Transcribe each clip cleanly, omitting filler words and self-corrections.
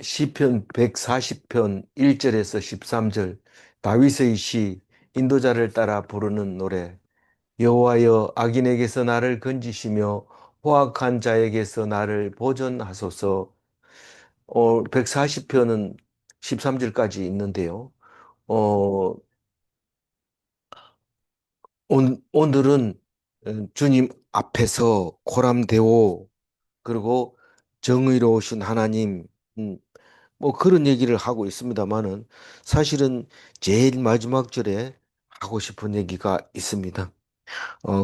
시편 140편 1절에서 13절 다윗의 시 인도자를 따라 부르는 노래. 여호와여, 악인에게서 나를 건지시며 포악한 자에게서 나를 보존하소서. 140편은 13절까지 있는데요. 어, 오늘은 주님 앞에서 코람데오, 그리고 정의로우신 하나님, 음, 뭐 그런 얘기를 하고 있습니다만은 사실은 제일 마지막 절에 하고 싶은 얘기가 있습니다.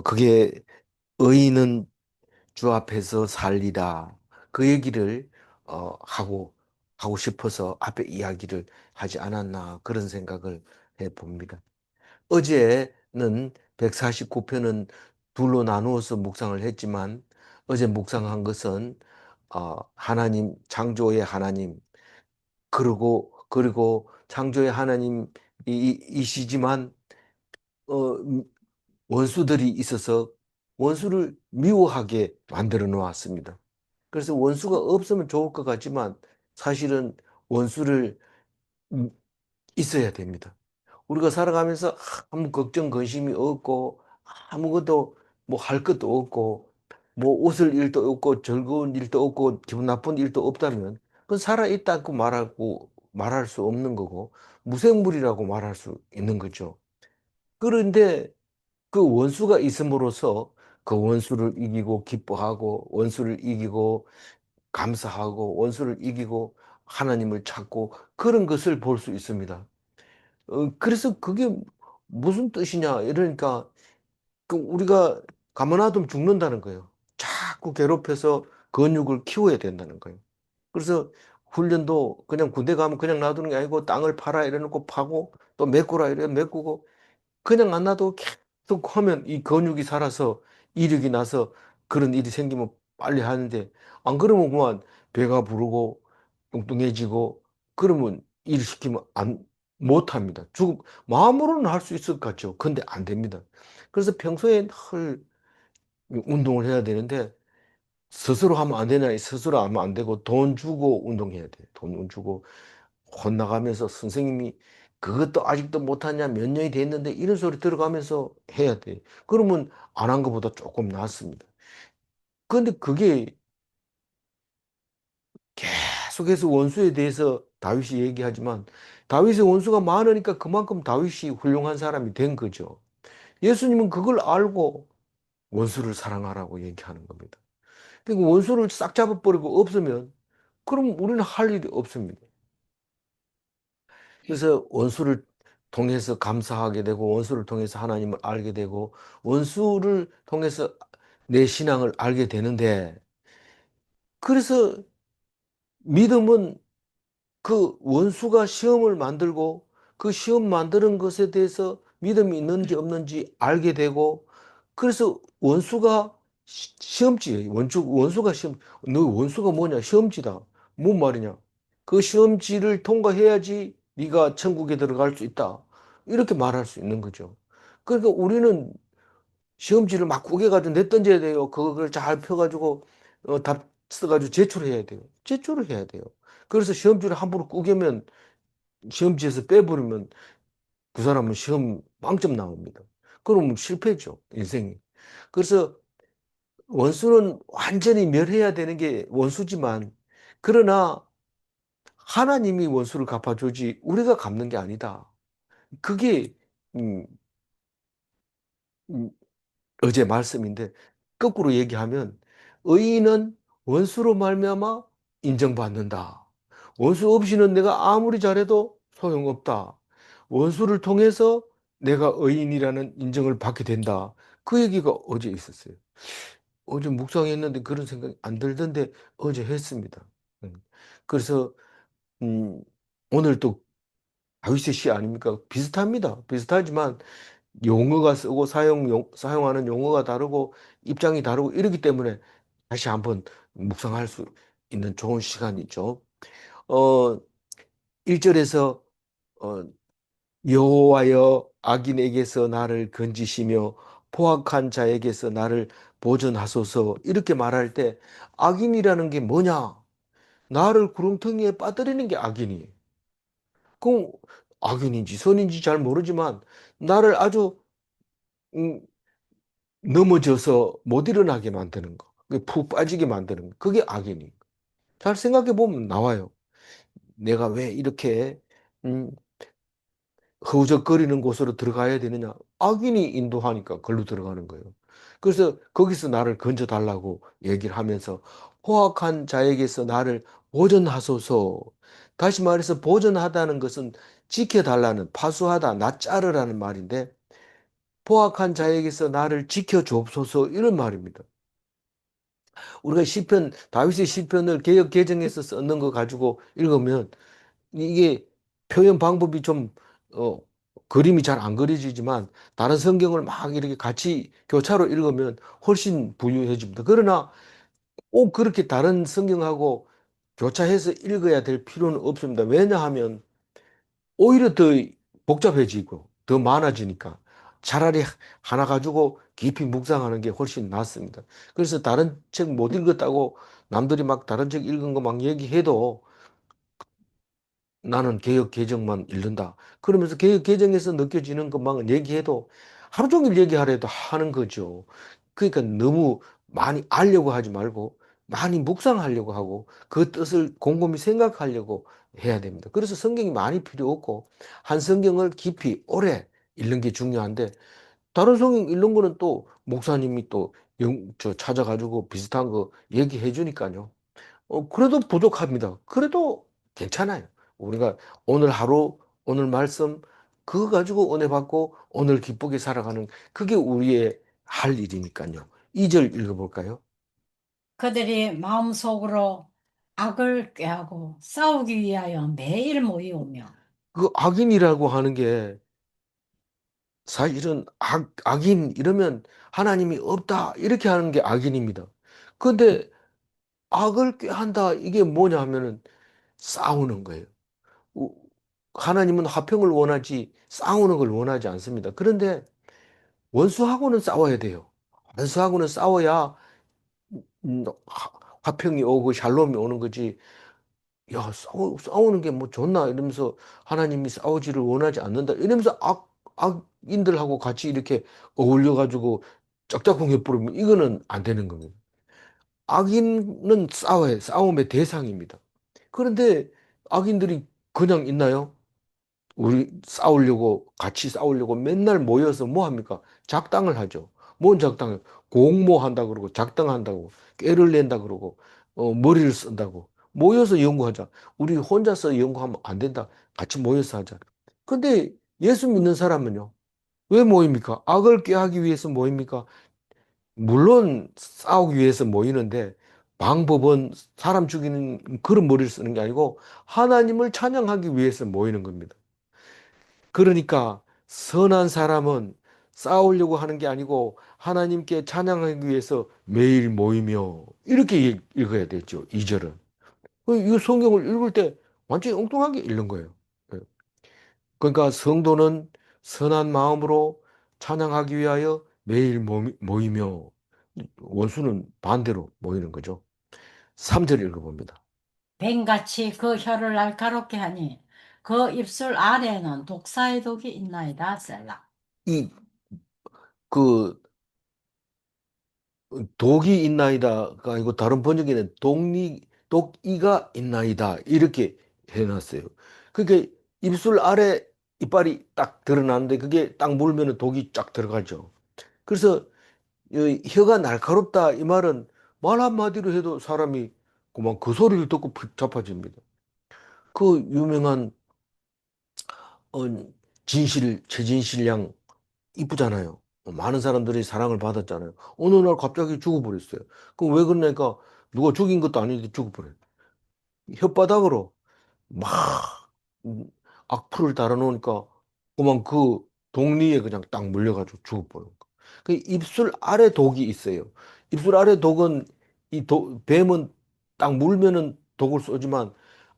그게 의인은 주 앞에서 살리라. 그 얘기를 하고 싶어서 앞에 이야기를 하지 않았나 그런 생각을 해 봅니다. 어제는 149편은 둘로 나누어서 묵상을 했지만 어제 묵상한 것은 하나님, 창조의 하나님, 그리고 창조의 하나님이시지만 어, 원수들이 있어서 원수를 미워하게 만들어 놓았습니다. 그래서 원수가 없으면 좋을 것 같지만 사실은 원수를 음, 있어야 됩니다. 우리가 살아가면서 아무 걱정, 근심이 없고 아무것도 뭐 할 것도 없고 뭐 웃을 일도 없고 즐거운 일도 없고 기분 나쁜 일도 없다면 그건 살아있다고 말할 수 없는 거고 무생물이라고 말할 수 있는 거죠. 그런데 그 원수가 있음으로써 그 원수를 이기고 기뻐하고 원수를 이기고 감사하고 원수를 이기고 하나님을 찾고 그런 것을 볼 수 있습니다. 그래서 그게 무슨 뜻이냐 이러니까 그 우리가 가만 놔두면 죽는다는 거예요. 자꾸 괴롭혀서 근육을 키워야 된다는 거예요. 그래서 훈련도 그냥 군대 가면 그냥 놔두는 게 아니고 땅을 파라 이래놓고 파고 또 메꾸라 이래 메꾸고 그냥 안 놔도 계속 하면 이 근육이 살아서 이력이 나서 그런 일이 생기면 빨리 하는데 안 그러면 그만 배가 부르고 뚱뚱해지고 그러면 일 시키면 안 못합니다. 마음으로는 할 수 있을 것 같죠. 근데 안 됩니다. 그래서 평소에 늘 운동을 해야 되는데 스스로 하면 안 되냐? 스스로 하면 안 되고 돈 주고 운동해야 돼요. 돈 주고 혼나가면서 선생님이 그것도 아직도 못하냐 몇 년이 됐는데 이런 소리 들어가면서 해야 돼. 그러면 안 한 것보다 조금 낫습니다. 그런데 그게 계속해서 원수에 대해서 다윗이 얘기하지만 다윗의 원수가 많으니까 그만큼 다윗이 훌륭한 사람이 된 거죠. 예수님은 그걸 알고 원수를 사랑하라고 얘기하는 겁니다. 그러니까 원수를 싹 잡아버리고 없으면 그럼 우리는 할 일이 없습니다. 그래서 원수를 통해서 감사하게 되고 원수를 통해서 하나님을 알게 되고 원수를 통해서 내 신앙을 알게 되는데 그래서 믿음은 그 원수가 시험을 만들고 그 시험 만드는 것에 대해서 믿음이 있는지 없는지 알게 되고 그래서 원수가 시험지예요. 원수가 시험, 너 원수가 뭐냐? 시험지다. 뭔 말이냐? 그 시험지를 통과해야지 네가 천국에 들어갈 수 있다. 이렇게 말할 수 있는 거죠. 그러니까 우리는 시험지를 막 구겨가지고 내던져야 돼요. 그걸 잘 펴가지고 답 써가지고 제출해야 돼요. 제출을 해야 돼요. 그래서 시험지를 함부로 구기면 시험지에서 빼버리면 그 사람은 시험 빵점 나옵니다. 그러면 실패죠, 인생이. 그래서 원수는 완전히 멸해야 되는 게 원수지만, 그러나 하나님이 원수를 갚아주지 우리가 갚는 게 아니다. 그게 음, 음, 어제 말씀인데 거꾸로 얘기하면 의인은 원수로 말미암아 인정받는다. 원수 없이는 내가 아무리 잘해도 소용없다. 원수를 통해서 내가 의인이라는 인정을 받게 된다. 그 얘기가 어제 있었어요. 어제 묵상했는데 그런 생각이 안 들던데 어제 했습니다. 음. 그래서 음, 오늘 또 다윗의 시 아닙니까? 비슷합니다. 비슷하지만 용어가 쓰고 사용하는 용어가 다르고 입장이 다르고 이러기 때문에 다시 한번 묵상할 수 있는 좋은 시간이죠. 어, 1절에서 어, 여호와여, 악인에게서 나를 건지시며 포악한 자에게서 나를 보존하소서 이렇게 말할 때 악인이라는 게 뭐냐? 나를 구렁텅이에 빠뜨리는 게 악인이에요. 그럼 악인인지 선인지 잘 모르지만 나를 아주 음, 넘어져서 못 일어나게 만드는 거. 푹 빠지게 만드는 거. 그게 악인이. 잘 생각해 보면 나와요. 내가 왜 이렇게 음, 허우적거리는 곳으로 들어가야 되느냐? 악인이 인도하니까 걸로 들어가는 거예요. 그래서 거기서 나를 건져 달라고 얘기를 하면서 포악한 자에게서 나를 보전하소서. 다시 말해서 보전하다는 것은 지켜달라는, 파수하다, 나 자르라는 말인데 포악한 자에게서 나를 지켜주옵소서 이런 말입니다. 우리가 시편, 다윗의 시편을 개역 개정해서 썼는 거 가지고 읽으면 이게 표현 방법이 좀, 어, 그림이 잘 안 그려지지만 다른 성경을 막 이렇게 같이 교차로 읽으면 훨씬 부유해집니다. 그러나 꼭 그렇게 다른 성경하고 교차해서 읽어야 될 필요는 없습니다. 왜냐하면 오히려 더 복잡해지고 더 많아지니까 차라리 하나 가지고 깊이 묵상하는 게 훨씬 낫습니다. 그래서 다른 책 못 읽었다고 남들이 막 다른 책 읽은 거 막 얘기해도 나는 개혁 개정만 읽는다. 그러면서 개혁 개정에서 느껴지는 것만 얘기해도 하루 종일 얘기하려도 하는 거죠. 그러니까 너무 많이 알려고 하지 말고 많이 묵상하려고 하고 그 뜻을 곰곰이 생각하려고 해야 됩니다. 그래서 성경이 많이 필요 없고 한 성경을 깊이 오래 읽는 게 중요한데 다른 성경 읽는 거는 또 목사님이 또 찾아가지고 비슷한 거 얘기해 주니까요. 그래도 부족합니다. 그래도 괜찮아요. 우리가 오늘 하루, 오늘 말씀, 그거 가지고 은혜 받고 오늘 기쁘게 살아가는 그게 우리의 할 일이니까요. 2절 읽어볼까요? 그들이 마음속으로 악을 꾀하고 싸우기 위하여 매일 모이오며 그 악인이라고 하는 게 사실은 악인 이러면 하나님이 없다 이렇게 하는 게 악인입니다. 근데 악을 꾀한다 이게 뭐냐 하면은 싸우는 거예요. 우- 하나님은 화평을 원하지 싸우는 걸 원하지 않습니다. 그런데 원수하고는 싸워야 돼요. 원수하고는 싸워야 화평이 오고 샬롬이 오는 거지. 야, 싸우는 게 뭐 좋나 이러면서 하나님이 싸우지를 원하지 않는다. 이러면서 악인들하고 같이 이렇게 어울려가지고 짝짝꿍 해버리면 이거는 안 되는 겁니다. 악인은 싸워야 싸움의 대상입니다. 그런데 악인들이 그냥 있나요? 우리 싸우려고 같이 싸우려고 맨날 모여서 뭐 합니까? 작당을 하죠. 뭔 작당을 공모한다 그러고 작당한다고 꾀를 낸다 그러고 머리를 쓴다고 모여서 연구하자. 우리 혼자서 연구하면 안 된다. 같이 모여서 하자. 근데 예수 믿는 사람은요. 왜 모입니까? 악을 꾀하기 위해서 모입니까? 물론 싸우기 위해서 모이는데 방법은 사람 죽이는 그런 머리를 쓰는 게 아니고 하나님을 찬양하기 위해서 모이는 겁니다. 그러니까 선한 사람은 싸우려고 하는 게 아니고 하나님께 찬양하기 위해서 매일 모이며 이렇게 읽어야 되죠. 2절은. 이 성경을 읽을 때 완전히 엉뚱하게 읽는 거예요. 예. 그러니까 성도는 선한 마음으로 찬양하기 위하여 매일 모이며 원수는 반대로 모이는 거죠. 3절 읽어봅니다. 뱀같이 그 혀를 날카롭게 하니 그 입술 아래에는 독사의 독이 있나이다 셀라. 이, 그, 독이 있나이다가 아니고 다른 번역에는 독이가 있나이다. 이렇게 해놨어요. 그게 입술 아래 이빨이 딱 드러나는데 그게 딱 물면은 독이 쫙 들어가죠. 그래서 이 혀가 날카롭다 이 말은 말 한마디로 해도 사람이 그만 그 소리를 듣고 자빠집니다. 그 유명한 어, 최진실 양 이쁘잖아요. 많은 사람들이 사랑을 받았잖아요. 어느 날 갑자기 죽어버렸어요. 그럼 왜 그러니까 누가 죽인 것도 아닌데 죽어버려요. 혓바닥으로 막 음, 악플을 달아놓으니까 그만 그 독리에 그냥 딱 물려가지고 죽어버린 거. 그 입술 아래 독이 있어요. 입술 아래 독은 뱀은 딱 물면은 독을 쏘지만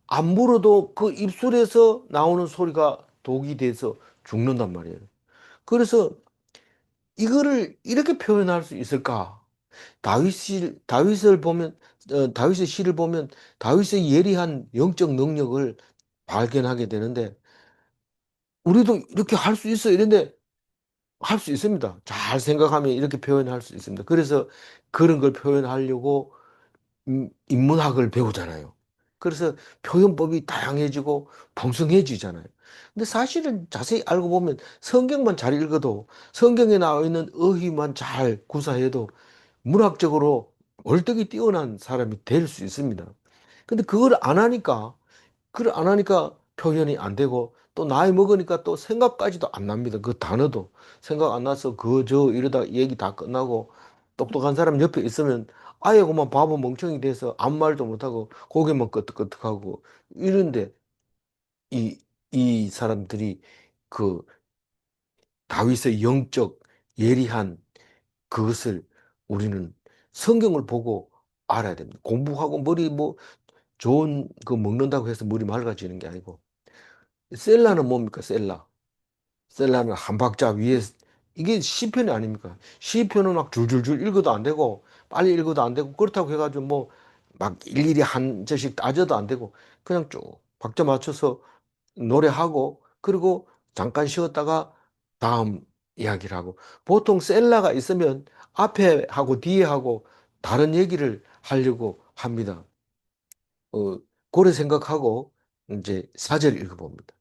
안 물어도 그 입술에서 나오는 소리가 독이 돼서 죽는단 말이에요. 그래서 이거를 이렇게 표현할 수 있을까? 다윗을 보면 다윗의 시를 보면 다윗의 예리한 영적 능력을 발견하게 되는데 우리도 이렇게 할 수 있어 이런데 할 수 있습니다. 잘 생각하면 이렇게 표현할 수 있습니다. 그래서 그런 걸 표현하려고 인문학을 배우잖아요. 그래서 표현법이 다양해지고 풍성해지잖아요. 근데 사실은 자세히 알고 보면 성경만 잘 읽어도 성경에 나와 있는 어휘만 잘 구사해도 문학적으로 월등히 뛰어난 사람이 될 수 있습니다. 근데 그걸 안 하니까 표현이 안 되고 또 나이 먹으니까 또 생각까지도 안 납니다. 그 단어도 생각 안 나서 그저 이러다 얘기 다 끝나고 똑똑한 사람 옆에 있으면 아예 그만 바보 멍청이 돼서 아무 말도 못하고 고개만 끄덕끄덕하고 이런데 이, 이 사람들이 그 다윗의 영적 예리한 그것을 우리는 성경을 보고 알아야 됩니다. 공부하고 머리 뭐 좋은 그 먹는다고 해서 머리 맑아지는 게 아니고 셀라는 뭡니까? 셀라는 한 박자 위에 이게 시편이 아닙니까? 시편은 막 줄줄줄 읽어도 안 되고 빨리 읽어도 안 되고 그렇다고 해가지고 뭐 막 일일이 한 절씩 따져도 안 되고 그냥 쭉 박자 맞춰서 노래하고 그리고 잠깐 쉬었다가 다음 이야기를 하고 보통 셀라가 있으면 앞에 하고 뒤에 하고 다른 얘기를 하려고 합니다. 고래 생각하고 이제 사절 읽어봅니다.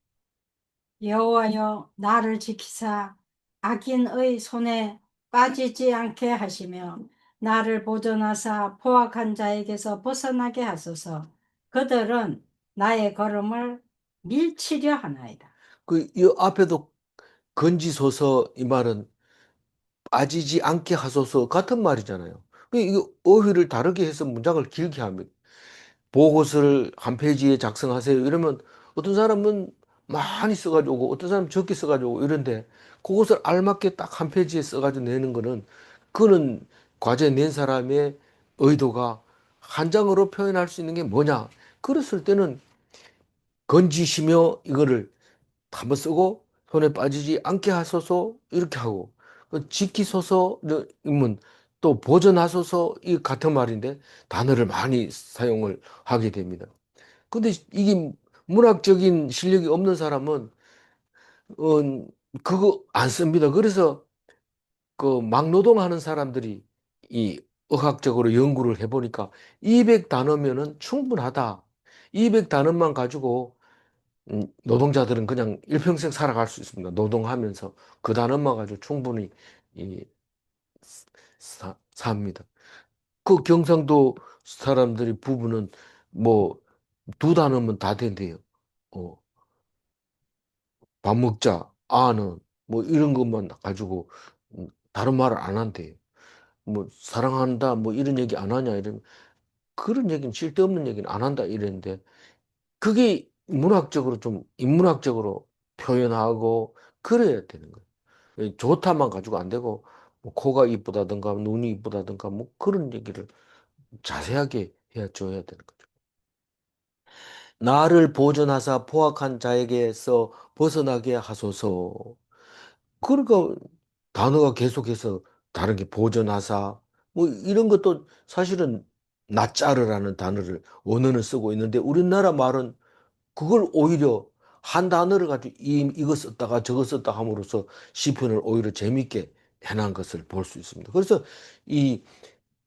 여호와여 나를 지키사 악인의 손에 빠지지 않게 하시며 나를 보존하사 포악한 자에게서 벗어나게 하소서. 그들은 나의 걸음을 밀치려 하나이다. 이 앞에도 건지소서 이 말은 빠지지 않게 하소서 같은 말이잖아요. 이거 어휘를 다르게 해서 문장을 길게 합니다. 보고서를 한 페이지에 작성하세요. 이러면 어떤 사람은 많이 써가지고 오고 어떤 사람은 적게 써가지고 오고 이런데 그것을 알맞게 딱 한 페이지에 써가지고 내는 거는 그는 과제 낸 사람의 의도가 한 장으로 표현할 수 있는 게 뭐냐. 그랬을 때는 건지시며 이거를 한번 쓰고 손에 빠지지 않게 하소서 이렇게 하고 지키소서면 또 보존하소서 이 같은 말인데 단어를 많이 사용을 하게 됩니다. 근데 이게 문학적인 실력이 없는 사람은 어, 그거 안 씁니다. 그래서 그 막노동하는 사람들이 이 의학적으로 연구를 해보니까 200단어면은 충분하다. 200단어만 가지고 노동자들은 그냥 일평생 살아갈 수 있습니다. 노동하면서 그 단어만 가지고 충분히 이 삽니다. 그 경상도 사람들이 부부는 뭐 두 단어면 다 된대요. 어, 밥 먹자, 아는 뭐 이런 것만 가지고 다른 말을 안 한대요. 뭐 사랑한다 뭐 이런 얘기 안 하냐 이러면 그런 얘기는 쓸데없는 얘기는 안 한다 이랬는데 그게 문학적으로 좀 인문학적으로 표현하고 그래야 되는 거예요. 좋다만 가지고 안 되고 뭐 코가 이쁘다든가 눈이 이쁘다든가 뭐 그런 얘기를 자세하게 해야 줘야 되는 거죠. 나를 보존하사 포악한 자에게서 벗어나게 하소서. 그러니까 단어가 계속해서 다른 게 보존하사 뭐 이런 것도 사실은 낯자르라는 단어를 원어는 쓰고 있는데 우리나라 말은 그걸 오히려 한 단어를 가지고 이거 썼다가 저거 썼다 함으로써 시편을 오히려 재밌게 해놓은 것을 볼 수 있습니다. 그래서 이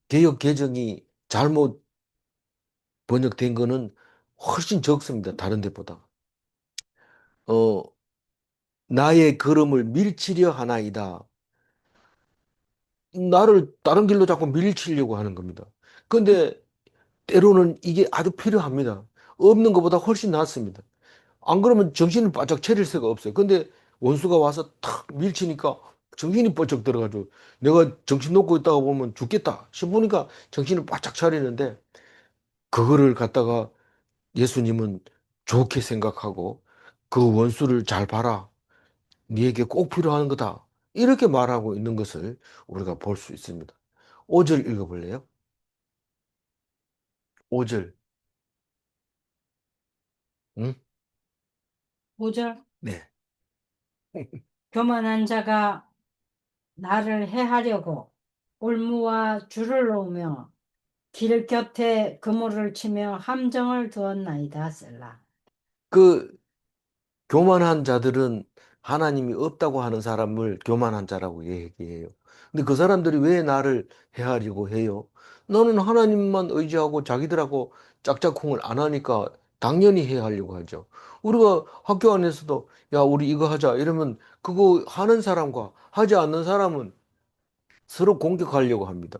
개역 개정이 잘못 번역된 거는 훨씬 적습니다. 다른 데보다. 어, 나의 걸음을 밀치려 하나이다. 나를 다른 길로 자꾸 밀치려고 하는 겁니다. 근데 때로는 이게 아주 필요합니다. 없는 것보다 훨씬 낫습니다. 안 그러면 정신을 바짝 차릴 새가 없어요. 근데 원수가 와서 탁 밀치니까 정신이 번쩍 들어가지고 내가 정신 놓고 있다가 보면 죽겠다 싶으니까 정신을 바짝 차리는데 그거를 갖다가 예수님은 좋게 생각하고 그 원수를 잘 봐라. 네게 꼭 필요한 거다. 이렇게 말하고 있는 것을 우리가 볼 수 있습니다. 5절 읽어볼래요? 5절. 응? 5절 네. 교만한 자가 나를 해하려고 올무와 줄을 놓으며 길 곁에 그물을 치며 함정을 두었나이다. 셀라. 그 교만한 자들은 하나님이 없다고 하는 사람을 교만한 자라고 얘기해요. 근데 그 사람들이 왜 나를 해하려고 해요? 너는 하나님만 의지하고 자기들하고 짝짝꿍을 안 하니까 당연히 해하려고 하죠. 우리가 학교 안에서도 야, 우리 이거 하자 이러면 그거 하는 사람과 하지 않는 사람은 서로 공격하려고 합니다.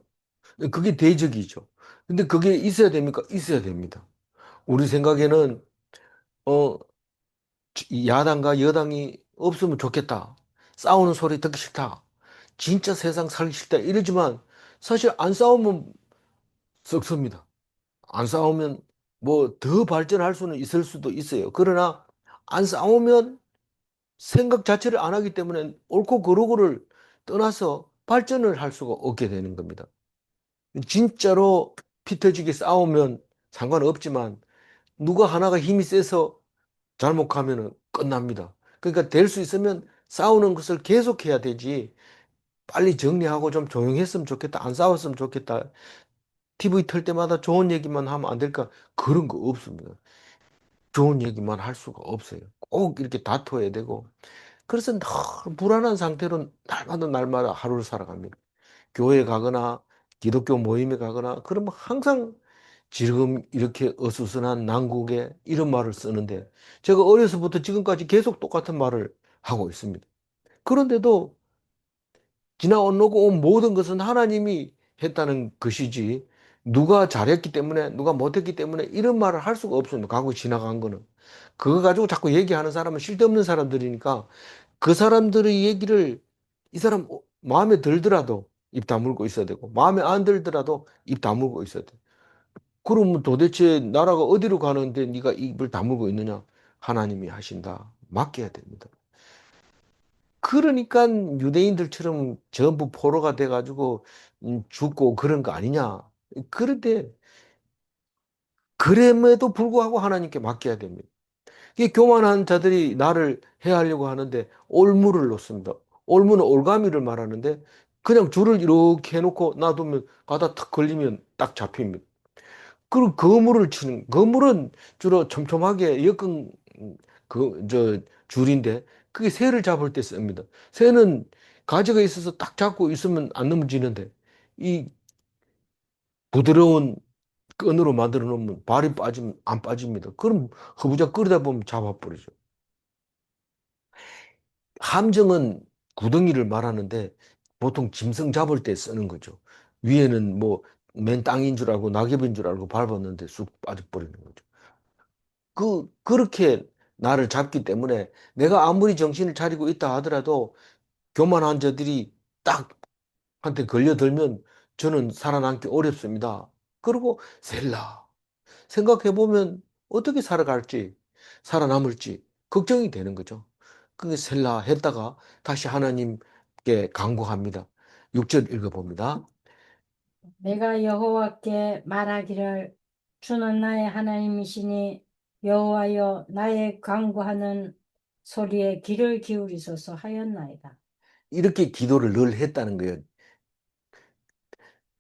그게 대적이죠. 근데 그게 있어야 됩니까? 있어야 됩니다. 우리 생각에는 어, 이 야당과 여당이 없으면 좋겠다. 싸우는 소리 듣기 싫다. 진짜 세상 살기 싫다. 이러지만 사실 안 싸우면 썩습니다. 안 싸우면 뭐 더 발전할 수는 있을 수도 있어요. 그러나 안 싸우면 생각 자체를 안 하기 때문에 옳고 그르고를 떠나서 발전을 할 수가 없게 되는 겁니다. 진짜로 피 터지게 싸우면 상관없지만 누가 하나가 힘이 세서 잘못 가면은 끝납니다. 그러니까 될 수 있으면 싸우는 것을 계속해야 되지. 빨리 정리하고 좀 조용했으면 좋겠다. 안 싸웠으면 좋겠다. TV 틀 때마다 좋은 얘기만 하면 안 될까? 그런 거 없습니다. 좋은 얘기만 할 수가 없어요. 꼭 이렇게 다퉈야 되고. 그래서 늘 불안한 상태로 날마다 하루를 살아갑니다. 교회 가거나 기독교 모임에 가거나 그러면 항상 지금 이렇게 어수선한 난국에 이런 말을 쓰는데 제가 어려서부터 지금까지 계속 똑같은 말을 하고 있습니다. 그런데도 지나오고 온 모든 것은 하나님이 했다는 것이지 누가 잘했기 때문에 누가 못했기 때문에 이런 말을 할 수가 없습니다. 과거 지나간 거는. 그거 가지고 자꾸 얘기하는 사람은 쓸데없는 사람들이니까 그 사람들의 얘기를 이 사람 마음에 들더라도 입 다물고 있어야 되고 마음에 안 들더라도 입 다물고 있어야 돼. 그러면 도대체 나라가 어디로 가는데 네가 입을 다물고 있느냐? 하나님이 하신다. 맡겨야 됩니다. 그러니까 유대인들처럼 전부 포로가 돼가지고 죽고 그런 거 아니냐? 그런데 그럼에도 불구하고 하나님께 맡겨야 됩니다. 이 교만한 자들이 나를 해하려고 하는데 올무를 놓습니다. 올무는 올가미를 말하는데 그냥 줄을 이렇게 해놓고 놔두면 가다 탁 걸리면 딱 잡힙니다. 그리고 거물을 치는 거물은 주로 촘촘하게 엮은 저 줄인데 그게 새를 잡을 때 씁니다. 새는 가지가 있어서 딱 잡고 있으면 안 넘어지는데 이 부드러운 끈으로 만들어 놓으면 발이 빠지면 안 빠집니다. 그럼 허부작 끓이다 보면 잡아버리죠. 함정은 구덩이를 말하는데 보통 짐승 잡을 때 쓰는 거죠. 위에는 뭐 맨 땅인 줄 알고 낙엽인 줄 알고 밟았는데 쑥 빠져버리는 거죠. 그렇게 나를 잡기 때문에 내가 아무리 정신을 차리고 있다 하더라도 교만한 자들이 딱 한테 걸려들면 저는 살아남기 어렵습니다. 그리고 셀라. 생각해보면 어떻게 살아갈지, 살아남을지 걱정이 되는 거죠. 그게 셀라 했다가 다시 하나님께 간구합니다. 6절 읽어봅니다. 내가 여호와께 말하기를 주는 나의 하나님이시니 여호와여 나의 간구하는 소리에 귀를 기울이소서 하였나이다. 이렇게 기도를 늘 했다는 거예요.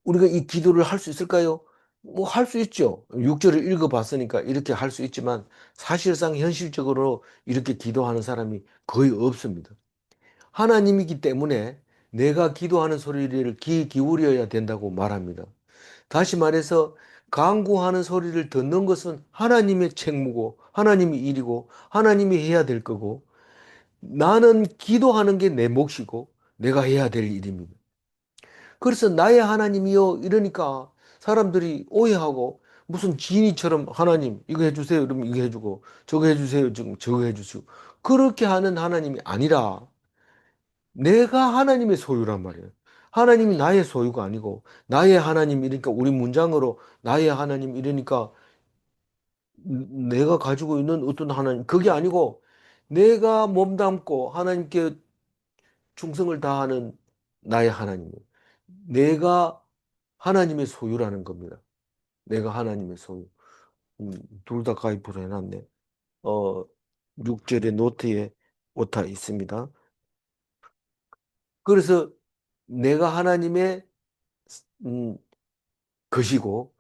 우리가 이 기도를 할 수 있을까요? 뭐 할 수 있죠. 6절을 읽어봤으니까 이렇게 할 수 있지만 사실상 현실적으로 이렇게 기도하는 사람이 거의 없습니다. 하나님이기 때문에 내가 기도하는 소리를 귀 기울여야 된다고 말합니다. 다시 말해서 간구하는 소리를 듣는 것은 하나님의 책무고 하나님의 일이고 하나님이 해야 될 거고 나는 기도하는 게 내 몫이고 내가 해야 될 일입니다. 그래서 나의 하나님이요 이러니까 사람들이 오해하고 무슨 지니처럼 하나님 이거 해주세요 이러면 이거 해주고 저거 해주세요 지금 저거 해주시고 그렇게 하는 하나님이 아니라 내가 하나님의 소유란 말이에요. 하나님이 나의 소유가 아니고 나의 하나님 이러니까 우리 문장으로 나의 하나님 이러니까 내가 가지고 있는 어떤 하나님 그게 아니고 내가 몸담고 하나님께 충성을 다하는 나의 하나님. 내가 하나님의 소유라는 겁니다. 내가 하나님의 소유. 둘 다 가입을 해놨네. 어, 6절의 노트에 오타 있습니다. 그래서 내가 하나님의 음, 것이고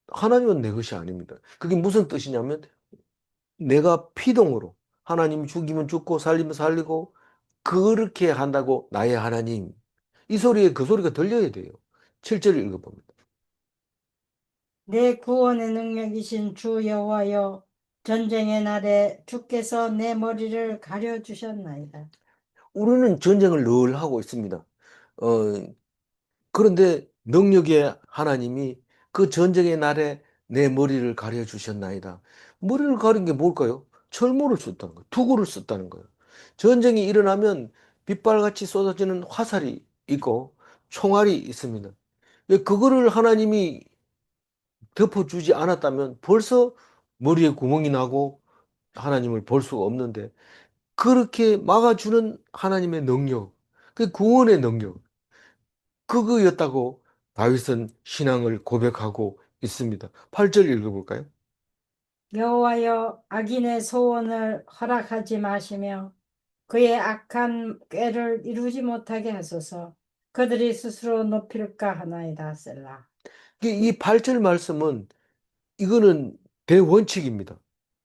하나님은 내 것이 아닙니다. 그게 무슨 뜻이냐면 내가 피동으로 하나님이 죽이면 죽고 살리면 살리고 그렇게 한다고 나의 하나님. 이 소리에 그 소리가 들려야 돼요. 7절 읽어봅니다. 내 구원의 능력이신 주 여호와여, 전쟁의 날에 주께서 내 머리를 가려 주셨나이다. 우리는 전쟁을 늘 하고 있습니다. 어, 그런데 능력의 하나님이 그 전쟁의 날에 내 머리를 가려 주셨나이다. 머리를 가린 게 뭘까요? 철모를 썼다는 거예요. 투구를 썼다는 거예요. 전쟁이 일어나면 빗발같이 쏟아지는 화살이 있고 총알이 있습니다. 그거를 하나님이 덮어주지 않았다면 벌써 머리에 구멍이 나고 하나님을 볼 수가 없는데 그렇게 막아주는 하나님의 능력, 그 구원의 능력, 그거였다고 다윗은 신앙을 고백하고 있습니다. 8절 읽어볼까요? 여호와여, 악인의 소원을 허락하지 마시며 그의 악한 꾀를 이루지 못하게 하소서. 그들이 스스로 높일까 하나이다. 셀라. 이 8절 말씀은 이거는 대원칙입니다.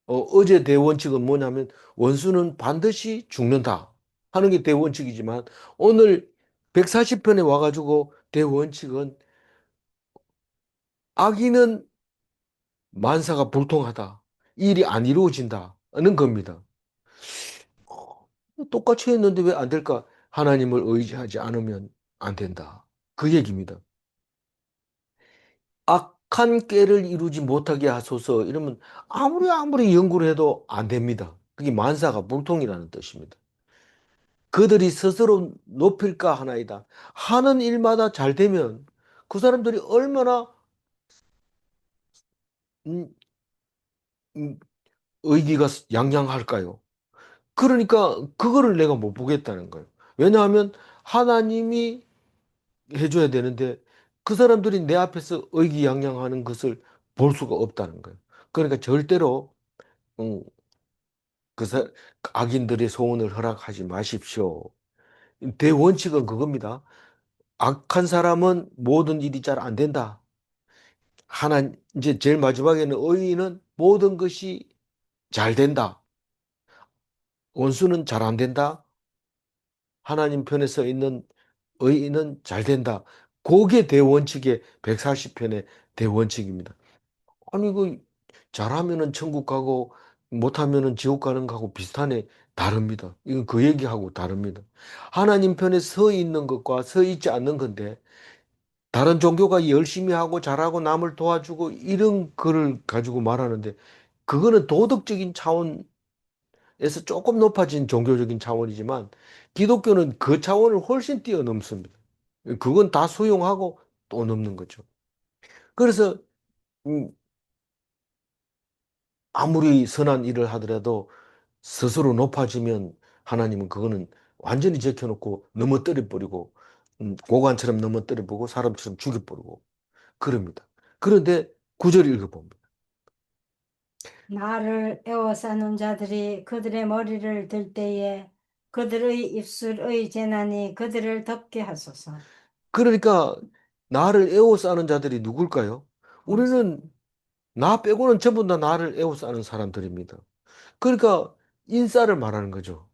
어제 대원칙은 뭐냐면 원수는 반드시 죽는다 하는 게 대원칙이지만 오늘 140편에 와가지고 대원칙은 악인은 만사가 불통하다. 일이 안 이루어진다는 겁니다. 똑같이 했는데 왜 안 될까? 하나님을 의지하지 않으면 안 된다. 그 얘기입니다. 악한 꾀를 이루지 못하게 하소서 이러면 아무리 연구를 해도 안 됩니다. 그게 만사가 불통이라는 뜻입니다. 그들이 스스로 높일까 하나이다. 하는 일마다 잘 되면 그 사람들이 얼마나 음, 음, 의기가 양양할까요? 그러니까 그거를 내가 못 보겠다는 거예요. 왜냐하면 하나님이 해줘야 되는데 그 사람들이 내 앞에서 의기양양하는 것을 볼 수가 없다는 거예요. 그러니까 절대로 음, 그 악인들의 소원을 허락하지 마십시오. 대원칙은 그겁니다. 악한 사람은 모든 일이 잘 안 된다. 이제 제일 마지막에는 의인은 모든 것이 잘 된다. 원수는 잘 안 된다. 하나님 편에 서 있는 의인은 잘 된다. 그게 대원칙의 140편의 대원칙입니다. 아니, 잘하면은 천국 가고, 못하면은 지옥 가는 거하고 비슷하네. 다릅니다. 이건 그 얘기하고 다릅니다. 하나님 편에 서 있는 것과 서 있지 않는 건데, 다른 종교가 열심히 하고 잘하고 남을 도와주고 이런 거를 가지고 말하는데, 그거는 도덕적인 차원에서 조금 높아진 종교적인 차원이지만, 기독교는 그 차원을 훨씬 뛰어넘습니다. 그건 다 수용하고 또 넘는 거죠. 그래서, 음, 아무리 선한 일을 하더라도 스스로 높아지면 하나님은 그거는 완전히 제껴놓고 넘어뜨려 버리고 고관처럼 넘어뜨려 보고 사람처럼 죽여버리고 그럽니다. 그런데 구절 읽어봅니다. 나를 에워싸는 자들이 그들의 머리를 들 때에 그들의 입술의 재난이 그들을 덮게 하소서. 그러니까 나를 에워싸는 자들이 누굴까요? 우리는 나 빼고는 전부 다 나를 에워싸는 사람들입니다. 그러니까 인싸를 말하는 거죠.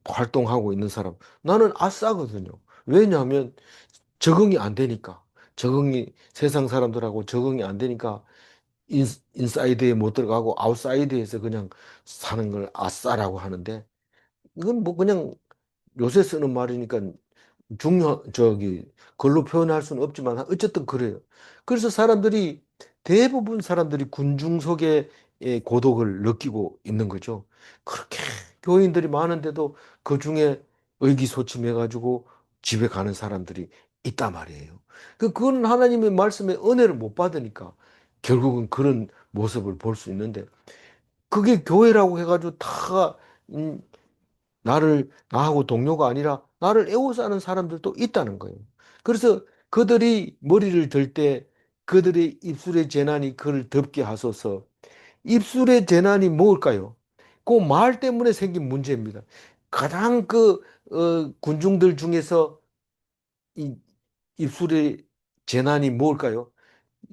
활동하고 있는 사람. 나는 아싸거든요. 왜냐하면 적응이 안 되니까. 세상 사람들하고 적응이 안 되니까 인사이드에 못 들어가고 아웃사이드에서 그냥 사는 걸 아싸라고 하는데 이건 뭐 그냥 요새 쓰는 말이니까 글로 표현할 수는 없지만 어쨌든 그래요. 그래서 대부분 사람들이 군중속의 고독을 느끼고 있는 거죠. 그렇게 교인들이 많은데도 그 중에 의기소침해가지고 집에 가는 사람들이 있단 말이에요. 그건 하나님의 말씀에 은혜를 못 받으니까 결국은 그런 모습을 볼 수 있는데 그게 교회라고 해가지고 다 나하고 동료가 아니라 나를 애워싸는 사람들도 있다는 거예요. 그래서 그들이 머리를 들 때 그들의 입술의 재난이 그를 덮게 하소서. 입술의 재난이 뭘까요? 그 말 때문에 생긴 문제입니다. 가장 군중들 중에서 이 입술의 재난이 뭘까요?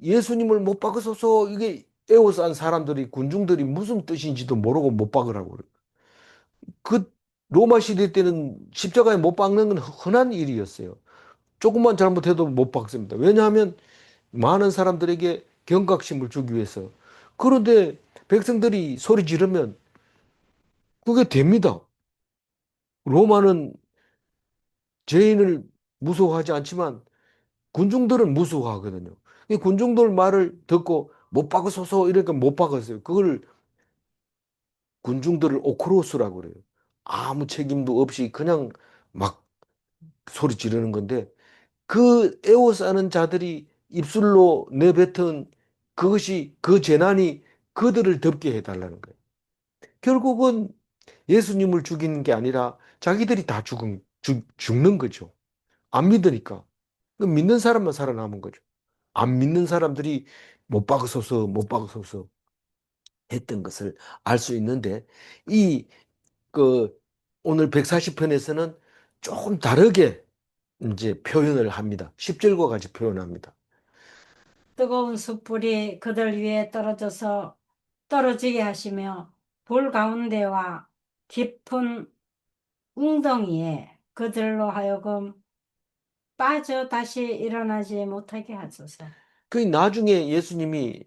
예수님을 못 박으소서 이게 에워싼 사람들이 군중들이 무슨 뜻인지도 모르고 못 박으라고 그래요. 그 로마 시대 때는 십자가에 못 박는 건 흔한 일이었어요. 조금만 잘못해도 못 박습니다. 왜냐하면 많은 사람들에게 경각심을 주기 위해서. 그런데 백성들이 소리 지르면 그게 됩니다. 로마는 죄인을 무서워하지 않지만 군중들은 무서워하거든요. 이 군중들 말을 듣고 못 박으소서 이러니까 못 박았어요. 그걸 군중들을 오크로스라고 그래요. 아무 책임도 없이 그냥 막 소리 지르는 건데 그 애워싸는 자들이 입술로 내뱉은 그것이 그 재난이 그들을 덮게 해달라는 거예요. 결국은 예수님을 죽이는 게 아니라 자기들이 다 죽는 거죠. 안 믿으니까. 그 믿는 사람만 살아남은 거죠. 안 믿는 사람들이 못 박으소서, 못 박으소서 했던 것을 알 수 있는데, 이, 그, 오늘 140편에서는 조금 다르게 이제 표현을 합니다. 10절과 같이 표현합니다. 뜨거운 숯불이 그들 위에 떨어지게 하시며 불 가운데와 깊은 웅덩이에 그들로 하여금 빠져 다시 일어나지 못하게 하소서. 그 나중에 예수님이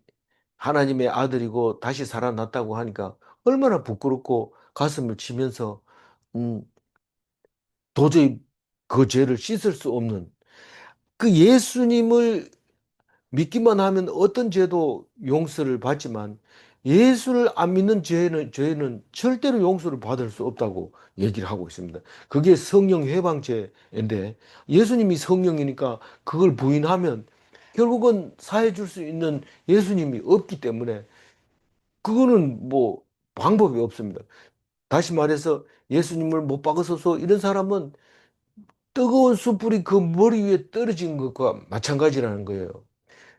하나님의 아들이고 다시 살아났다고 하니까 얼마나 부끄럽고 가슴을 치면서, 음, 도저히 그 죄를 씻을 수 없는 그 예수님을 믿기만 하면 어떤 죄도 용서를 받지만 예수를 안 믿는 죄는 절대로 용서를 받을 수 없다고 얘기를 하고 있습니다. 그게 성령 해방죄인데 예수님이 성령이니까 그걸 부인하면 결국은 사해 줄 수 있는 예수님이 없기 때문에 그거는 뭐 방법이 없습니다. 다시 말해서 예수님을 못 박아서서 이런 사람은 뜨거운 숯불이 그 머리 위에 떨어진 것과 마찬가지라는 거예요.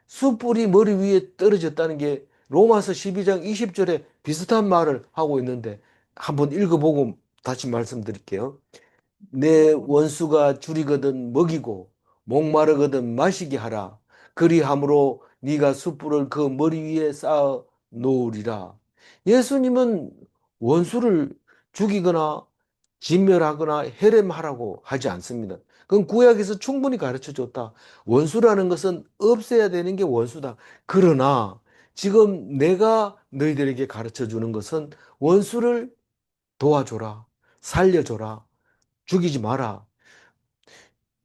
숯불이 머리 위에 떨어졌다는 게 로마서 12장 20절에 비슷한 말을 하고 있는데 한번 읽어보고 다시 말씀드릴게요. 내 원수가 줄이거든 먹이고 목마르거든 마시게 하라. 그리함으로 네가 숯불을 그 머리 위에 쌓아 놓으리라. 예수님은 원수를 죽이거나 진멸하거나 해렘하라고 하지 않습니다. 그건 구약에서 충분히 가르쳐 줬다. 원수라는 것은 없애야 되는 게 원수다. 그러나 지금 내가 너희들에게 가르쳐 주는 것은 원수를 도와줘라. 살려줘라. 죽이지 마라.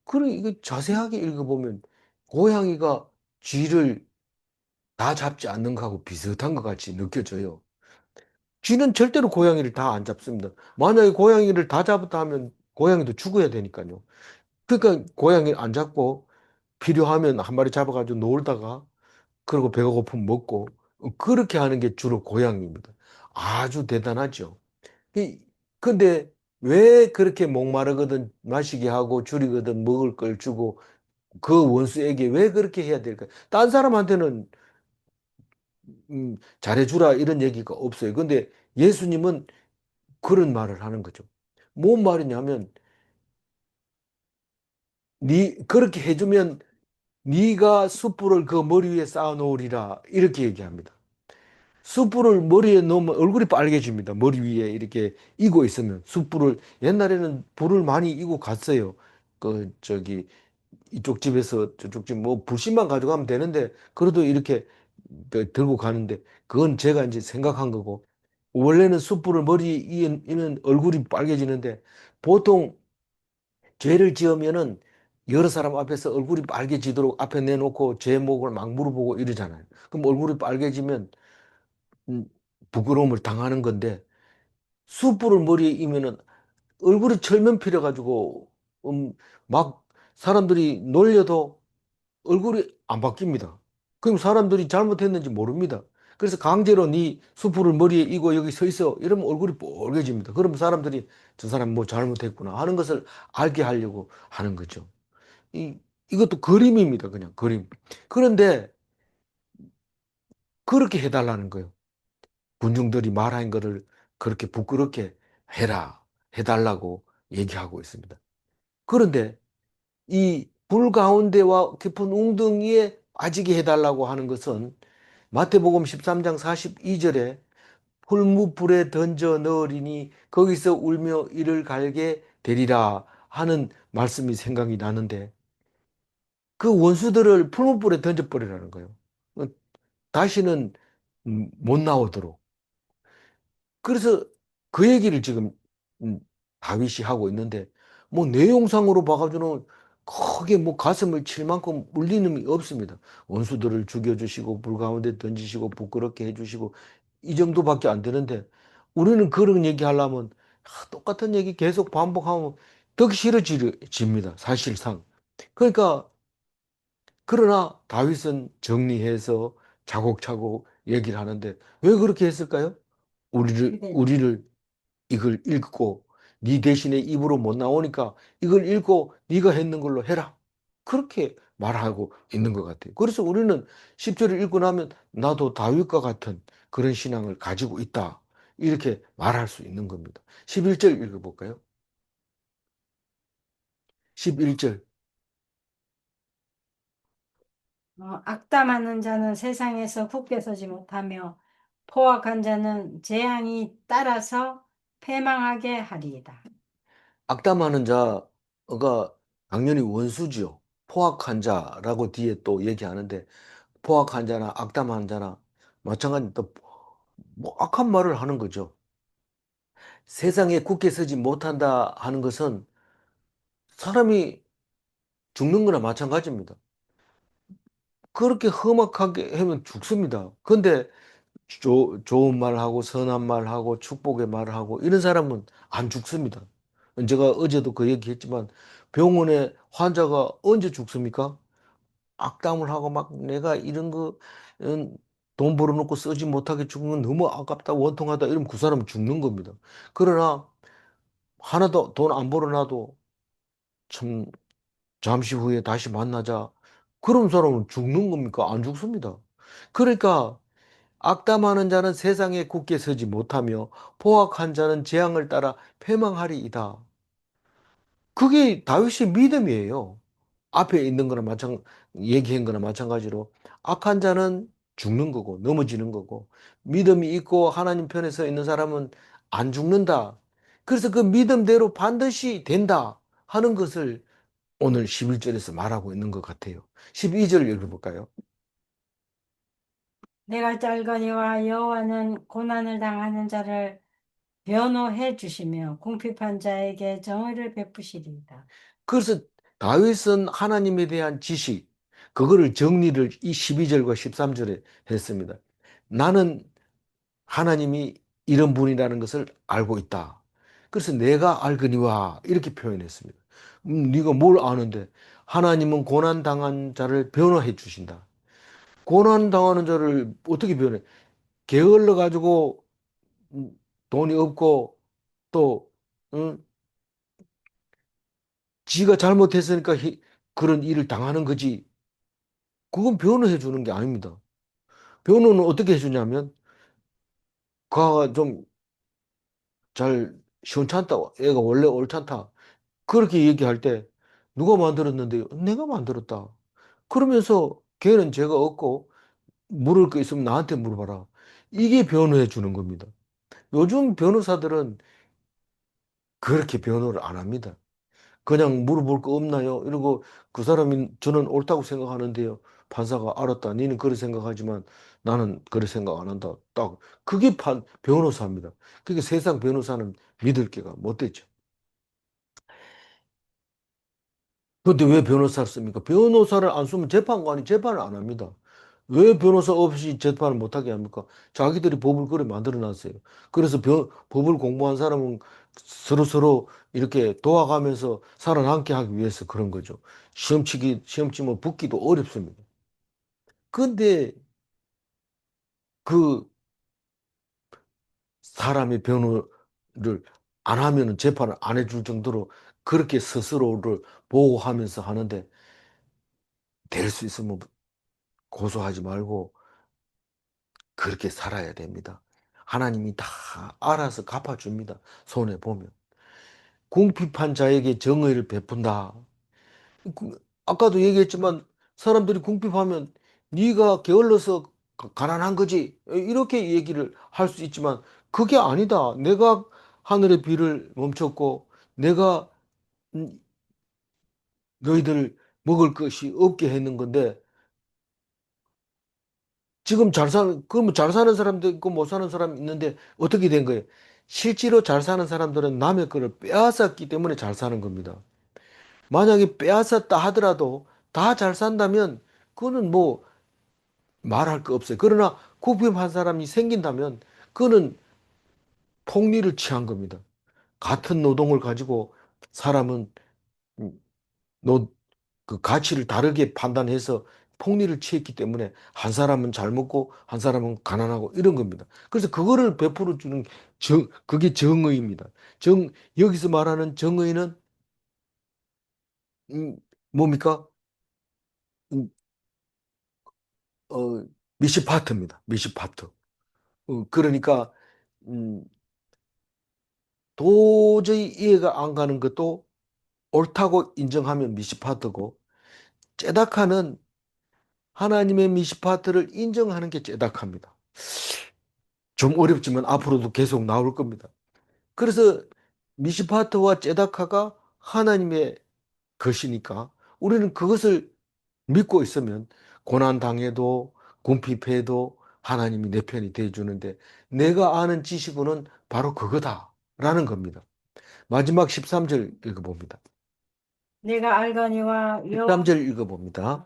그럼 이거 자세하게 읽어보면 고양이가 쥐를 다 잡지 않는 거하고 비슷한 것 같이 느껴져요. 쥐는 절대로 고양이를 다 안 잡습니다. 만약에 고양이를 다 잡았다 하면 고양이도 죽어야 되니까요. 그러니까 고양이를 안 잡고 필요하면 한 마리 잡아가지고 놀다가 그리고 배가 고프면 먹고 그렇게 하는 게 주로 고양이입니다. 아주 대단하죠. 근데 왜 그렇게 목마르거든 마시게 하고 줄이거든 먹을 걸 주고 그 원수에게 왜 그렇게 해야 될까? 딴 사람한테는 잘해주라 이런 얘기가 없어요. 근데 예수님은 그런 말을 하는 거죠. 뭔 말이냐면 네 그렇게 해주면 네가 숯불을 그 머리 위에 쌓아 놓으리라 이렇게 얘기합니다. 숯불을 머리에 놓으면 얼굴이 빨개집니다. 머리 위에 이렇게 이고 있으면 숯불을 옛날에는 불을 많이 이고 갔어요. 그 저기 이쪽 집에서 저쪽 집 뭐 불씨만 가져가면 되는데 그래도 이렇게 그 들고 가는데 그건 제가 이제 생각한 거고 원래는 숯불을 머리에 이는 얼굴이 빨개지는데 보통 죄를 지으면은 여러 사람 앞에서 얼굴이 빨개지도록 앞에 내놓고 제목을 막 물어보고 이러잖아요. 그럼 얼굴이 빨개지면 음, 부끄러움을 당하는 건데 숯불을 머리에 이면은 얼굴이 철면피려 가지고 막 사람들이 놀려도 얼굴이 안 바뀝니다. 그럼 사람들이 잘못했는지 모릅니다. 그래서 강제로 네 수풀을 머리에 이고 여기 서 있어. 이러면 얼굴이 빨개집니다. 그러면 사람들이 저 사람 뭐 잘못했구나 하는 것을 알게 하려고 하는 거죠. 이것도 그림입니다. 그냥 그림. 그런데 그렇게 해달라는 거예요. 군중들이 말한 거를 그렇게 부끄럽게 해라. 해달라고 얘기하고 있습니다. 그런데 이 불 가운데와 깊은 웅덩이에 빠지게 해달라고 하는 것은 마태복음 13장 42절에 풀무불에 던져 넣으리니 거기서 울며 이를 갈게 되리라 하는 말씀이 생각이 나는데 그 원수들을 풀무불에 던져버리라는 거예요. 어, 다시는 못 나오도록. 그래서 그 얘기를 지금 음, 다윗이 하고 있는데 뭐 내용상으로 봐가지고는 크게 뭐 가슴을 칠 만큼 울리는 게 없습니다. 원수들을 죽여주시고 불 가운데 던지시고 부끄럽게 해주시고 이 정도밖에 안 되는데 우리는 그런 얘기 하려면 똑같은 얘기 계속 반복하면 더 싫어집니다. 사실상. 그러니까 그러나 다윗은 정리해서 차곡차곡 얘기를 하는데 왜 그렇게 했을까요? 그게 우리를 이걸 읽고 네 대신에 입으로 못 나오니까 이걸 읽고 네가 했는 걸로 해라. 그렇게 말하고 있는 것 같아요. 그래서 우리는 10절을 읽고 나면 나도 다윗과 같은 그런 신앙을 가지고 있다. 이렇게 말할 수 있는 겁니다. 11절 읽어볼까요? 11절. 악담하는 자는 세상에서 굳게 서지 못하며 포악한 자는 재앙이 따라서 패망하게 하리이다. 악담하는 자가 당연히 원수지요. 포악한 자라고 뒤에 또 얘기하는데 포악한 자나 악담한 자나 마찬가지 또뭐 악한 말을 하는 거죠. 세상에 굳게 서지 못한다 하는 것은 사람이 죽는 거나 마찬가지입니다. 그렇게 험악하게 하면 죽습니다. 근데 좋은 말하고 선한 말하고 축복의 말을 하고 이런 사람은 안 죽습니다. 제가 어제도 그 얘기했지만 병원에 환자가 언제 죽습니까? 악담을 하고 막 내가 이런 거 돈 벌어놓고 쓰지 못하게 죽은 건 너무 아깝다 원통하다 이러면 그 사람은 죽는 겁니다. 그러나 하나도 돈 안 벌어놔도 참 잠시 후에 다시 만나자. 그런 사람은 죽는 겁니까? 안 죽습니다. 그러니까 악담하는 자는 세상에 굳게 서지 못하며 포악한 자는 재앙을 따라 패망하리이다. 그게 다윗의 믿음이에요. 앞에 있는 거나 얘기한 거나 마찬가지로 악한 자는 죽는 거고 넘어지는 거고 믿음이 있고 하나님 편에 서 있는 사람은 안 죽는다. 그래서 그 믿음대로 반드시 된다 하는 것을 오늘 11절에서 말하고 있는 것 같아요. 12절 읽어볼까요? 내가 짤거니와 여호와는 고난을 당하는 자를 변호해 주시며 궁핍한 자에게 정의를 베푸시리이다. 그래서 다윗은 하나님에 대한 지식, 그거를 정리를 이 12절과 13절에 했습니다. 나는 하나님이 이런 분이라는 것을 알고 있다. 그래서 내가 알거니와 이렇게 표현했습니다. 네가 뭘 아는데 하나님은 고난 당한 자를 변호해 주신다. 고난 당하는 자를 어떻게 변해? 게을러 가지고 음, 돈이 없고 또 응? 지가 잘못했으니까 그런 일을 당하는 거지. 그건 변호해 주는 게 아닙니다. 변호는 어떻게 해주냐면 그가 좀 잘 시원찮다. 애가 원래 옳잖다. 그렇게 얘기할 때 누가 만들었는데요? 내가 만들었다. 그러면서 걔는 죄가 없고 물을 거 있으면 나한테 물어봐라. 이게 변호해 주는 겁니다. 요즘 변호사들은 그렇게 변호를 안 합니다. 그냥 물어볼 거 없나요? 이러고 그 사람이 저는 옳다고 생각하는데요. 판사가 알았다. 니는 그렇게 생각하지만 나는 그렇게 생각 안 한다. 딱 그게 변호사입니다. 그게 세상 변호사는 믿을 게가 못 되죠. 그런데 왜 변호사를 씁니까? 변호사를 안 쓰면 재판관이 재판을 안 합니다. 왜 변호사 없이 재판을 못하게 합니까? 자기들이 법을 그래 만들어 놨어요. 그래서 법을 공부한 사람은 서로서로 이렇게 도와가면서 살아남게 하기 위해서 그런 거죠. 시험 치면 붙기도 어렵습니다. 근데 그 사람의 변호를 안 하면은 재판을 안 해줄 정도로 그렇게 스스로를 보호하면서 하는데 될 수 있으면 고소하지 말고 그렇게 살아야 됩니다. 하나님이 다 알아서 갚아줍니다. 손해 보면. 궁핍한 자에게 정의를 베푼다. 아까도 얘기했지만 사람들이 궁핍하면 네가 게을러서 가난한 거지. 이렇게 얘기를 할 수 있지만 그게 아니다. 내가 하늘의 비를 멈췄고 내가 음, 너희들 먹을 것이 없게 했는 건데 지금 그러면 잘 사는 사람도 있고 못 사는 사람이 있는데 어떻게 된 거예요? 실제로 잘 사는 사람들은 남의 거를 빼앗았기 때문에 잘 사는 겁니다. 만약에 빼앗았다 하더라도 다 잘 산다면 그거는 뭐 말할 거 없어요. 그러나 구품한 사람이 생긴다면 그거는 폭리를 취한 겁니다. 같은 노동을 가지고 사람은 음, 노, 그 가치를 다르게 판단해서 폭리를 취했기 때문에 한 사람은 잘 먹고 한 사람은 가난하고 이런 겁니다. 그래서 그거를 베풀어 주는 그게 정의입니다. 여기서 말하는 정의는 음, 뭡니까? 음, 어, 미시파트입니다. 미시파트. 그러니까 음, 도저히 이해가 안 가는 것도 옳다고 인정하면 미시파트고 제다카는 하나님의 미시파트를 인정하는 게 제다카입니다. 좀 어렵지만 앞으로도 계속 나올 겁니다. 그래서 미시파트와 제다카가 하나님의 것이니까 우리는 그것을 믿고 있으면 고난 당해도 궁핍해도 하나님이 내 편이 돼 주는데 내가 아는 지식은 바로 그거다라는 겁니다. 마지막 13절 읽어봅니다. 내가 알거니와 13절 읽어봅니다.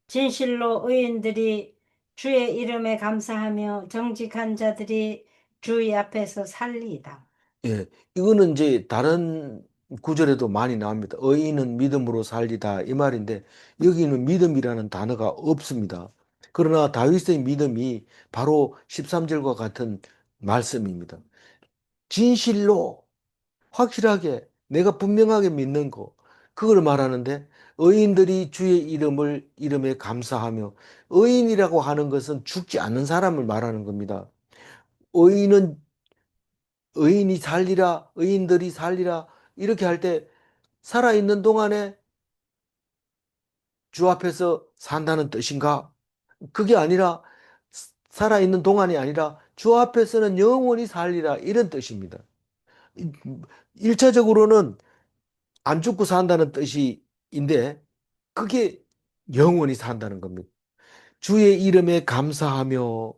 진실로 의인들이 주의 이름에 감사하며 정직한 자들이 주의 앞에서 살리이다. 예, 이거는 이제 다른 구절에도 많이 나옵니다. 의인은 믿음으로 살리다 이 말인데 여기는 믿음이라는 단어가 없습니다. 그러나 다윗의 믿음이 바로 13절과 같은 말씀입니다. 진실로 확실하게 내가 분명하게 믿는 거 그걸 말하는데 의인들이 주의 이름에 감사하며 의인이라고 하는 것은 죽지 않는 사람을 말하는 겁니다. 의인은 의인이 살리라, 의인들이 살리라, 이렇게 할 때 살아있는 동안에 주 앞에서 산다는 뜻인가? 그게 아니라, 살아있는 동안이 아니라 주 앞에서는 영원히 살리라, 이런 뜻입니다. 1차적으로는 안 죽고 산다는 뜻인데, 그게 영원히 산다는 겁니다. 주의 이름에 감사하며,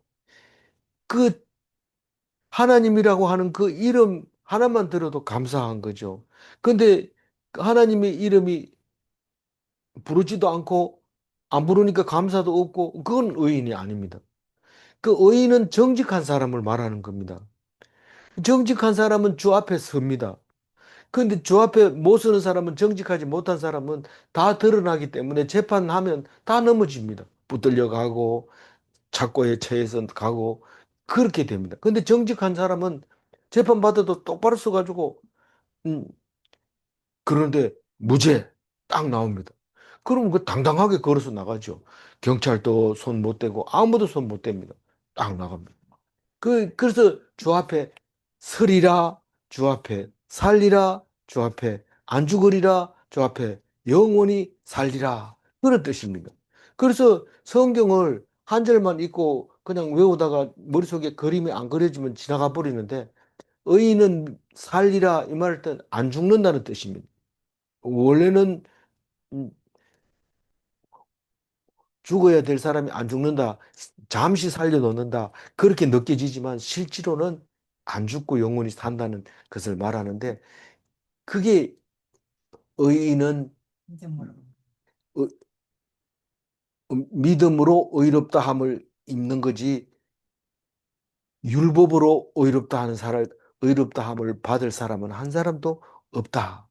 그 하나님이라고 하는 그 이름 하나만 들어도 감사한 거죠. 근데 하나님의 이름이 부르지도 않고 안 부르니까 감사도 없고 그건 의인이 아닙니다. 그 의인은 정직한 사람을 말하는 겁니다. 정직한 사람은 주 앞에 섭니다. 그런데 주 앞에 못 서는 사람은 정직하지 못한 사람은 다 드러나기 때문에 재판하면 다 넘어집니다. 붙들려 가고 착고에 처해서 가고 그렇게 됩니다. 근데 정직한 사람은 재판받아도 똑바로 써가지고 음, 그런데 무죄 딱 나옵니다. 그러면 그 당당하게 걸어서 나가죠. 경찰도 손 못 대고 아무도 손 못 댑니다. 딱 나갑니다. 그래서 주 앞에 서리라, 주 앞에 살리라, 주 앞에 안 죽으리라, 주 앞에 영원히 살리라. 그런 뜻입니다. 그래서 성경을 한 절만 읽고 그냥 외우다가 머릿속에 그림이 안 그려지면 지나가 버리는데 의인은 살리라 이 말할 땐 안 죽는다는 뜻입니다. 원래는 음, 죽어야 될 사람이 안 죽는다. 잠시 살려놓는다. 그렇게 느껴지지만 실제로는 안 죽고 영원히 산다는 것을 말하는데 그게 의인은 믿음으로. 어- 믿음으로 의롭다 함을 입는 거지 율법으로 의롭다 함을 받을 사람은 한 사람도 없다.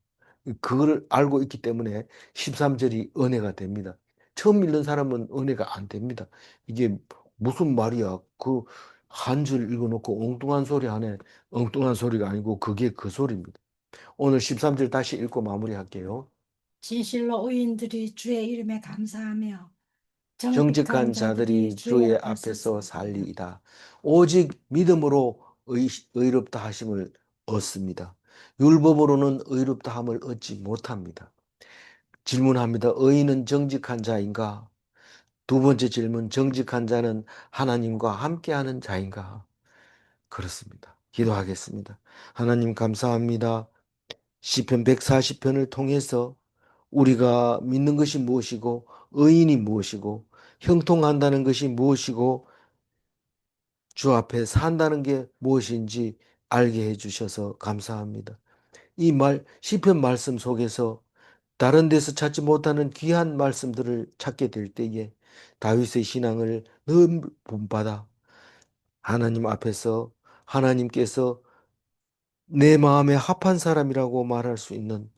그걸 알고 있기 때문에 13절이 은혜가 됩니다. 처음 읽는 사람은 은혜가 안 됩니다. 이게 무슨 말이야? 그 한 줄 읽어놓고 엉뚱한 소리 하네. 엉뚱한 소리가 아니고 그게 그 소리입니다. 오늘 13절 다시 읽고 마무리할게요. 진실로 의인들이 주의 이름에 감사하며 정직한 정직한 자들이 자들이 주의 주의 앞에서 앞에서 살리라. 살리이다. 오직 믿음으로 의롭다 하심을 얻습니다. 율법으로는 의롭다 함을 얻지 못합니다. 질문합니다. 의인은 정직한 자인가? 두 번째 질문, 정직한 자는 하나님과 함께하는 자인가? 그렇습니다. 기도하겠습니다. 하나님 감사합니다. 시편 140편을 통해서 우리가 믿는 것이 무엇이고 의인이 무엇이고 형통한다는 것이 무엇이고 주 앞에 산다는 게 무엇인지 알게 해주셔서 감사합니다. 이 시편 말씀 속에서 다른 데서 찾지 못하는 귀한 말씀들을 찾게 될 때에 다윗의 신앙을 늘 본받아 하나님 앞에서 하나님께서 내 마음에 합한 사람이라고 말할 수 있는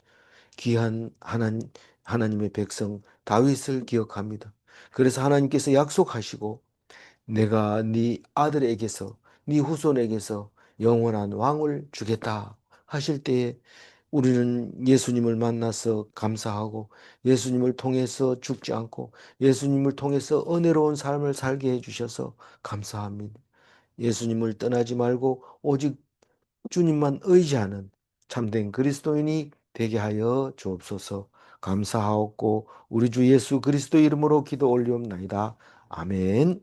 귀한 하나님의 백성 다윗을 기억합니다. 그래서 하나님께서 약속하시고 내가 네 아들에게서 네 후손에게서 영원한 왕을 주겠다 하실 때에 우리는 예수님을 만나서 감사하고 예수님을 통해서 죽지 않고 예수님을 통해서 은혜로운 삶을 살게 해주셔서 감사합니다. 예수님을 떠나지 말고 오직 주님만 의지하는 참된 그리스도인이 되게 하여 주옵소서. 감사하옵고 우리 주 예수 그리스도 이름으로 기도 올리옵나이다. 아멘.